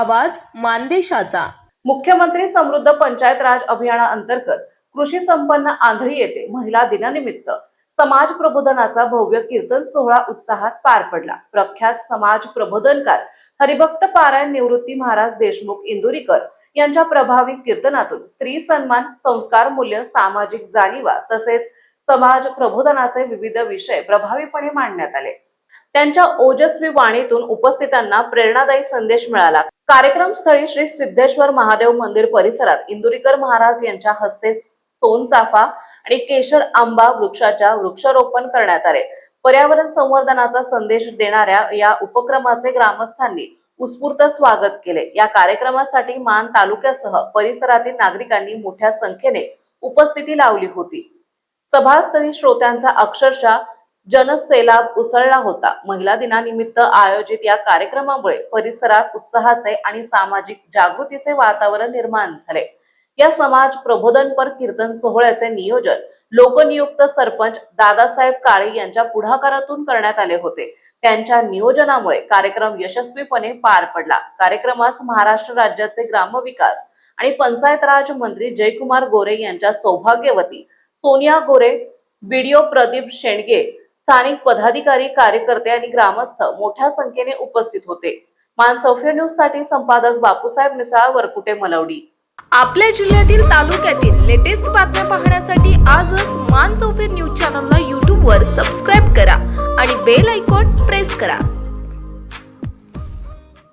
आवाज मानदेशाचा। मुख्यमंत्री समृद्ध पंचायत राज अभियानाअंतर्गत कृषी संपन्न आंधळी येथे महिला दिनानिमित्त समाज प्रबोधनाचा भव्य कीर्तन सोहळा उत्साहात पार पडला। प्रख्यात समाज प्रबोधनकार हरिभक्त पारायण निवृत्ती महाराज देशमुख इंदुरीकर यांच्या प्रभावी कीर्तनातून स्त्री सन्मान, संस्कार मूल्य, सामाजिक जाणीवा तसेच समाज प्रबोधनाचे विविध विषय प्रभावीपणे मांडण्यात आले। त्यांच्या ओजस्वी वाणीतून उपस्थितांना प्रेरणादायी संदेश मिळाला। कार्यक्रम स्थळी श्री सिद्धेश्वर महादेव मंदिर परिसरात इंदुरीकर महाराज यांच्या हस्ते सोनचाफा आणि केशर आंबा वृक्षाच्या वृक्षारोपण करण्यात आले। पर्यावरण संवर्धनाचा संदेश देणाऱ्या या उपक्रमाचे ग्रामस्थांनी उत्स्फूर्त स्वागत केले। या कार्यक्रमासाठी मान तालुक्यासह परिसरातील नागरिकांनी मोठ्या संख्येने उपस्थिती लावली होती। सभास्थळी श्रोत्यांचा अक्षरशः जनसैलाब उसळला होता। महिला दिनानिमित्त आयोजित या कार्यक्रमामुळे परिसरात उत्साहाचे आणि सामाजिक जागृतीचे वातावरण निर्माण झाले। या समाज प्रबोधनपर कीर्तन सोहळ्याचे नियोजन लोकनियुक्त सरपंच दादासाहेब काळे यांच्या पुढाकारातून करण्यात आले होते। त्यांच्या नियोजनामुळे कार्यक्रम यशस्वीपणे पार पडला। कार्यक्रमास महाराष्ट्र राज्याचे ग्रामविकास आणि पंचायत राज मंत्री जयकुमार गोरे यांच्या सौभाग्यवती सोनिया गोरे, बीडीओ प्रदीप शेंडगे, स्थानिक पदाधिकारी, कार्यकर्ते आणि ग्रामस्थ मोठ्या संख्येने उपस्थित होते। मानसौफे न्यूज साठी संपादक बापूसाहेब मिसाळ, वरकुटे, मलवडी। आपल्या जिल्ह्यातील तालुक्यातील लेटेस्ट बातम्या पाहण्यासाठी आजच मानसौफे न्यूज चॅनलला YouTube वर सबस्क्राइब करा आणि बेल आयकॉन प्रेस करा।